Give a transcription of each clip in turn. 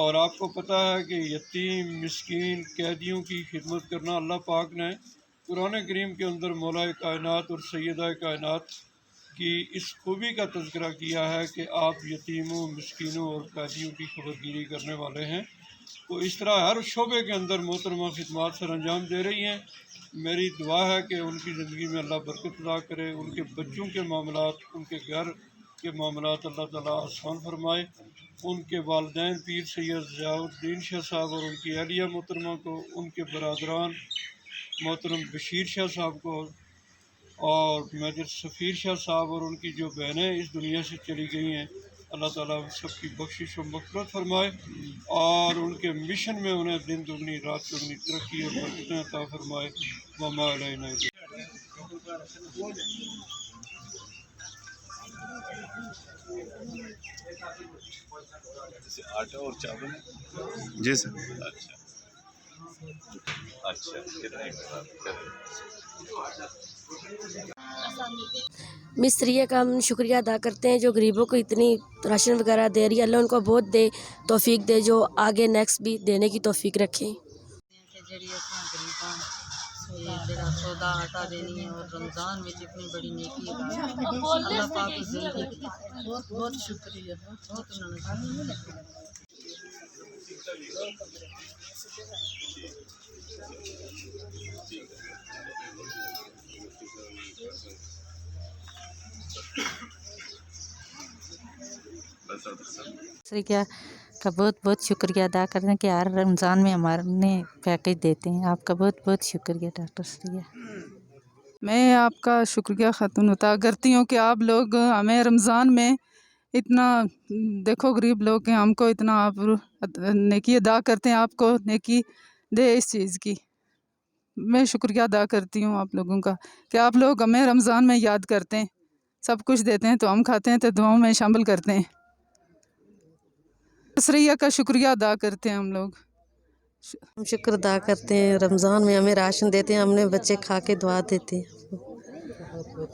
اور آپ کو پتہ ہے کہ یتیم مسکین قیدیوں کی خدمت کرنا اللہ پاک نے قرآن کریم کے اندر مولا کائنات اور سیدہ کائنات کی اس خوبی کا تذکرہ کیا ہے کہ آپ یتیموں مسکینوں اور قیدیوں کی خبر گیری کرنے والے ہیں۔ تو اس طرح ہر شعبے کے اندر محترمہ خدمات سر انجام دے رہی ہیں۔ میری دعا ہے کہ ان کی زندگی میں اللہ برکت عطا کرے، ان کے بچوں کے معاملات، ان کے گھر کے معاملات اللہ تعالیٰ آسان فرمائے، ان کے والدین پیر سید ضیاء الدین شاہ صاحب اور ان کی اہلیہ محترمہ کو، ان کے برادران محترم بشیر شاہ صاحب کو اور میجر سفیر شاہ صاحب اور ان کی جو بہنیں اس دنیا سے چلی گئی ہیں، اللہ تعالیٰ ان سب کی بخشش و مغفرت فرمائے اور ان کے مشن میں انہیں دن دگنی رات دگنی ترقی اور برکتیں عطا فرمائے۔ وما علینا آٹا اور چاول جی سر۔ اچھا مستریہ کا ہم شکریہ ادا کرتے ہیں جو غریبوں کو اتنی راشن وغیرہ دے رہی ہے، اللہ ان کو بہت دے توفیق دے، جو آگے نیکسٹ بھی دینے کی توفیق رکھیں۔ جڑا سودا آٹا دینی ہے اور رمضان میں اتنی بڑی نیکی اللہ پاک کی زندگی بہت بہت شکریہ، بہت انہوں نے شکریہ کا بہت بہت شکریہ ادا کرتے ہیں کہ ہر رمضان میں ہمارے پیکج دیتے ہیں۔ آپ کا بہت بہت شکریہ ڈاکٹر شریہ۔ میں آپ کا شکریہ خاتون عطا کرتی ہوں کہ آپ لوگ ہمیں رمضان میں اتنا، دیکھو غریب لوگ ہیں، ہم کو اتنا آپ نیکی ادا کرتے ہیں، آپ کو نیکی دے اس چیز کی۔ میں شکریہ ادا کرتی ہوں آپ لوگوں کا کہ آپ لوگ ہمیں رمضان میں یاد کرتے ہیں، سب کچھ دیتے ہیں تو ہم کھاتے ہیں تو دعاؤں میں شامل کرتے ہیں۔ سریہ کا شکریہ ادا کرتے ہیں ہم لوگ۔ ہم شکر ادا کرتے ہیں، رمضان میں ہمیں راشن دیتے ہیں، ہم نے بچے کھا کے دعا دیتے ہیں۔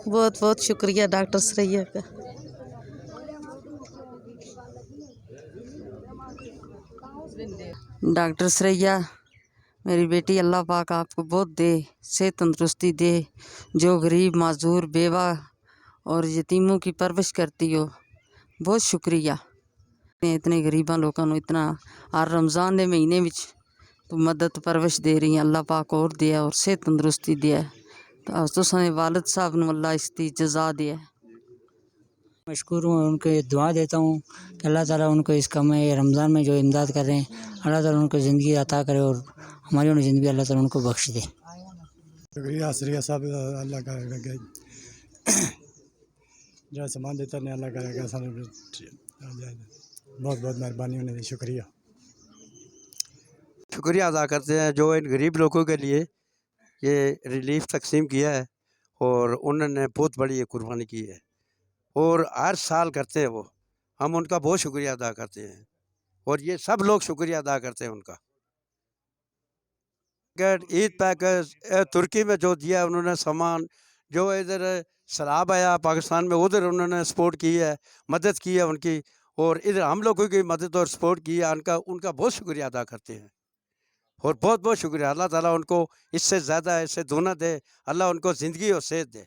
بہت بہت شکریہ ڈاکٹر سریہ کا۔ ڈاکٹر سریہ میری بیٹی، اللہ پاک آپ کو بہت دے، صحت تندرستی دے، جو غریب معذور بیوہ اور یتیموں کی پرورش کرتی ہو، بہت شکریہ۔ اتنے غریباں لوگوں کو اتنا ہر رمضان کے مہینے میں تو مدد پرورش دے رہی ہیں، اللہ پاک اور دیا اور صحت تندرستی دیا، تو سنے والد صاحب نے اللہ اس کی جزا دیا۔ مشکور ہوں، ان کو دعا دیتا ہوں کہ اللہ تعالیٰ ان کو اس کام میں رمضان میں جو امداد کر رہے ہیں، اللہ تعالیٰ ان کو زندگی عطا کرے اور ہماری انہیں زندگی اللہ تعالیٰ ان کو بخش دے۔ شکریہ سریہ صاحب، اللہ کا جو سامان دیتا ہے اللہ کرے گا، بہت بہت مہربانی ہونے کی شکریہ۔ شکریہ ادا کرتے ہیں جو ان غریب لوگوں کے لیے یہ ریلیف تقسیم کیا ہے، اور انہوں نے بہت بڑی یہ قربانی کی ہے اور ہر سال کرتے ہیں وہ، ہم ان کا بہت شکریہ ادا کرتے ہیں اور یہ سب لوگ شکریہ ادا کرتے ہیں ان کا۔ عید پیکج ترکی میں جو دیا انہوں نے سامان، جو ادھر سیلاب آیا پاکستان میں ادھر انہوں نے سپورٹ کی ہے، مدد کی ہے ان کی، اور ادھر ہم لوگوں کی مدد اور سپورٹ کی ہے، ان کا بہت شکریہ ادا کرتے ہیں اور بہت بہت شکریہ۔ اللہ تعالیٰ ان کو اس سے زیادہ، اس سے دونا دے، اللہ ان کو زندگی اور صحت دے۔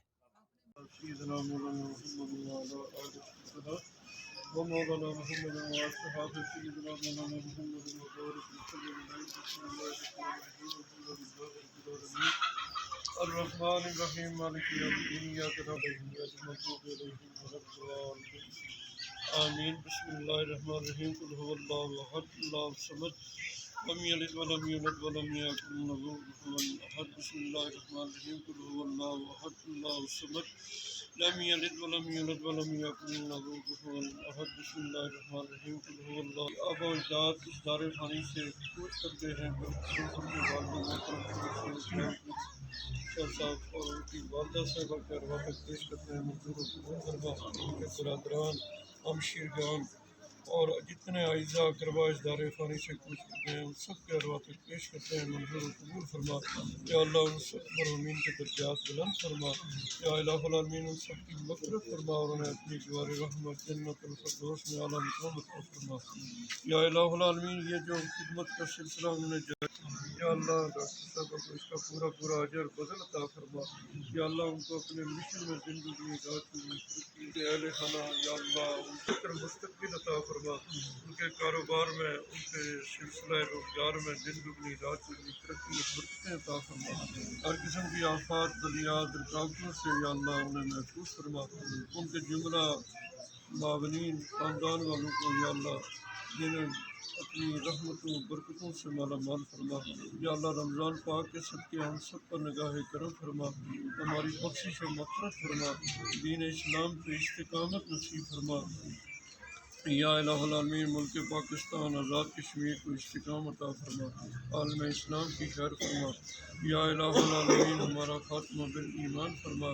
ومولانا محمد وأصحاب سيدنا مولانا محمد وبارك وسلم الرحمن الرحيم مالك يوم الدين إياك نعبد وإياك نستعين آمين بسم الله الرحمن الرحيم قل هو الله أحد الله الصمد لم يلد ولم يولد ولم يكن له كفوا أحد بسم الله الرحمن الرحيم قل هو الله أحد الله الصمد لم يلد ولم يولد ولم يكن له كفوا احد بسم اللہ الرحمن الرحیم قل هو اللہ۔ آبا و اجداد اس دار فانی سے کوچ کرتے ہیں، شاہ صاحب اور ان کی والدہ صاحبہ کے ارواح تک پیش کرتے ہیں، مزدوروں کی محترمہ، ان کے برادران، ہم شیرگان اور جتنے اعزاء اقربا اس دار فانی سے کچھ چکے ہیں ان سب کے ارواح پیش کرتے ہیں، منظور و قبول فرما۔ یا اللہ ان سب مرحومین کے درجات بلند فرما، یا الہ العالمین ان سب کی مغفرت فرما اور انہیں اپنی جوار رحمت جنت الفردوس میں اعلیٰ مقام عطا فرما۔ یا الہ العالمین یہ جو خدمت کا سلسلہ انہوں نے یا اللہ ڈاکٹر صاحب کو اس کا پورا پورا اجر بدل عطا فرما۔ یا اللہ ان کو اپنے مشن میں زندگی رات میں اہل خانہ یا اللہ ان کو مستقبل عطا فرما، ان کے کاروبار میں ان کے سلسلہ روزگار میں دن دگنی رات دگنی ترقی برکتیں عطا فرما، ہر قسم کی آفات بلیات رکاوٹوں سے یا اللہ انہیں محفوظ فرما، ان کے جملہ معاونین خاندان والوں کو یا اللہ جنہیں اپنی رحمتوں برکتوں سے مالا مال فرما۔ یا اللہ رمضان پاک کے صدقے ہم سب پر نگاہ کرم فرما، ہماری بخشش و مغفرت فرما، دین اسلام پہ استقامت نصیب فرما۔ یا الہ العالمین ملک پاکستان آزاد کشمیر کو استقامت عطا فرما، عالم اسلام کی خیر فرما۔ یا الہ العالمین ہمارا خاتمہ بالایمان فرما،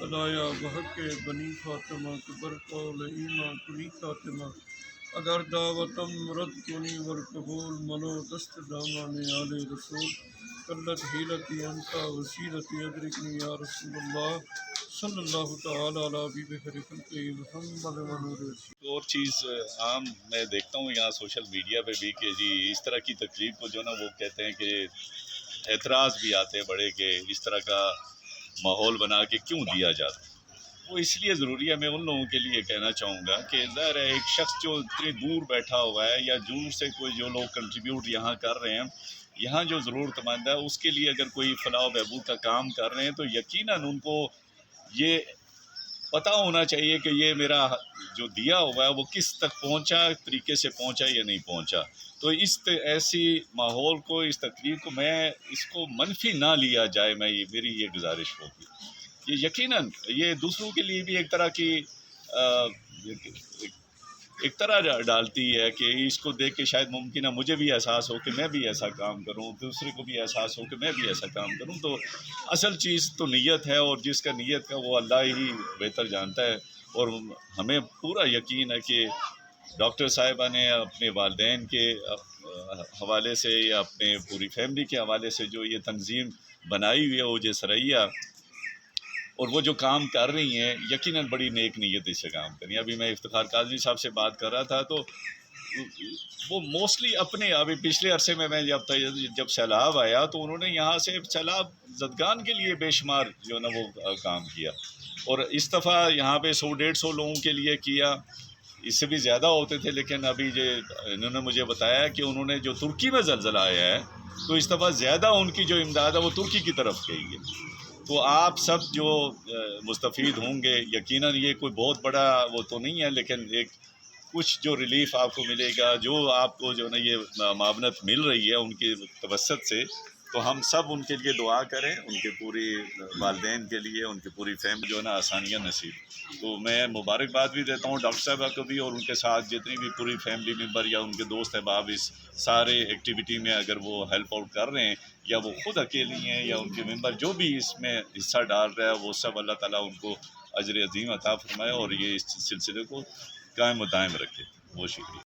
خدایا بحق بنی فاطمہ قبر قول ایمان کلی خاتمہ، اگر دعوتم رد کنی والقبول منو دست دامان آل رسول، قلت حیلتی انتا وسیلتی ادرکنی یا رسول اللہ صلی اللہ تعالی علی حبیب خلق محمد و نور رسول۔ اور چیز عام میں دیکھتا ہوں یہاں سوشل میڈیا پہ بھی کہ جی اس طرح کی تقریب کو جو نا وہ کہتے ہیں کہ اعتراض بھی آتے ہیں بڑے کہ اس طرح کا ماحول بنا کے کیوں دیا جاتا ہے۔ وہ اس لیے ضروری ہے، میں ان لوگوں کے لیے کہنا چاہوں گا کہ ظاہر ہے ایک شخص جو اتنی دور بیٹھا ہوا ہے یا دور سے کوئی جو لوگ کنٹریبیوٹ یہاں کر رہے ہیں، یہاں جو ضرورت مند ہے اس کے لیے اگر کوئی فلاح و بہبود کا کام کر رہے ہیں تو یقیناً ان کو یہ پتہ ہونا چاہیے کہ یہ میرا جو دیا ہوا ہے وہ کس تک پہنچا، طریقے سے پہنچا یا نہیں پہنچا۔ تو اس ایسی ماحول کو، اس تقریر کو میں اس کو منفی نہ لیا جائے، میں یہ میری یہ گزارش ہوگی۔ یہ یقیناً یہ دوسروں کے لیے بھی ایک طرح کی ایک طرح ڈالتی ہے کہ اس کو دیکھ کے شاید ممکن ہے مجھے بھی احساس ہو کہ میں بھی ایسا کام کروں، دوسرے کو بھی احساس ہو کہ میں بھی ایسا کام کروں۔ تو اصل چیز تو نیت ہے، اور جس کا نیت کا وہ اللہ ہی بہتر جانتا ہے۔ اور ہمیں پورا یقین ہے کہ ڈاکٹر صاحبہ نے اپنے والدین کے حوالے سے یا اپنے پوری فیملی کے حوالے سے جو یہ تنظیم بنائی ہوئی ہے اوج سریا، اور وہ جو کام کر رہی ہیں یقیناً بڑی نیک نیت سے کام کر رہی ہیں۔ ابھی میں افتخار قاضی صاحب سے بات کر رہا تھا تو وہ موسٹلی اپنے ابھی پچھلے عرصے میں جب سیلاب آیا تو انہوں نے یہاں سے سیلاب زدگان کے لیے بے شمار جو نا وہ کام کیا، اور اس دفعہ یہاں پہ 100-150 لوگوں کے لیے کیا، اس سے بھی زیادہ ہوتے تھے، لیکن ابھی جو انہوں نے مجھے بتایا کہ انہوں نے جو ترکی میں زلزلہ آیا ہے تو اس دفعہ زیادہ ان کی جو امداد ہے وہ ترکی کی طرف گئی ہے۔ تو آپ سب جو مستفید ہوں گے، یقیناً یہ کوئی بہت بڑا وہ تو نہیں ہے، لیکن ایک کچھ جو ریلیف آپ کو ملے گا، جو آپ کو جو نا یہ معاونت مل رہی ہے ان کے توسط سے، تو ہم سب ان کے لیے دعا کریں، ان کے پوری والدین کے لیے، ان کی پوری فیملی جو ہے نا آسانیاں نصیب۔ تو میں مبارکباد بھی دیتا ہوں ڈاکٹر صاحبہ کو بھی، اور ان کے ساتھ جتنی بھی پوری فیملی ممبر یا ان کے دوست احباب اس سارے ایکٹیویٹی میں اگر وہ ہیلپ آؤٹ کر رہے ہیں یا وہ خود اکیلی ہیں یا ان کے ممبر جو بھی اس میں حصہ ڈال رہا ہے، وہ سب اللہ تعالیٰ ان کو اجر عظیم عطا فرمائے اور یہ اس سلسلے کو قائم و دائم رکھے۔ بہت شکریہ۔